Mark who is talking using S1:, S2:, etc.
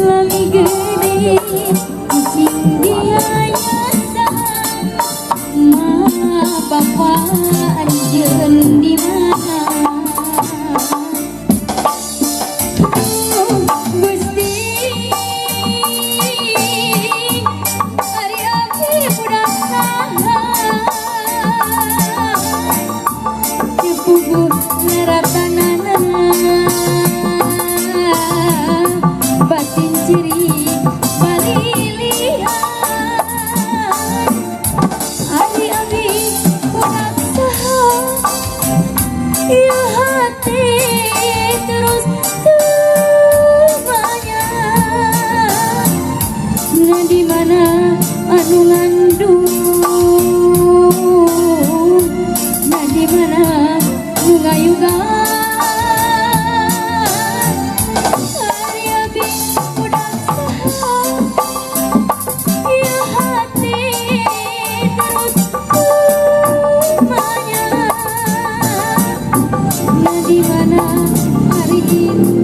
S1: Lami gede kucing diayasa ma bawa anjeun di mana Gusti ari abdi budak saha cepuguh ngaratanana batin ciri balilihan ari abdi budak saha ya hati terus semuanya nah di mana anu ngandung nah di mana nu ngayugan hari abdi budak saha ya hati terus semuanya nah di mana hari ini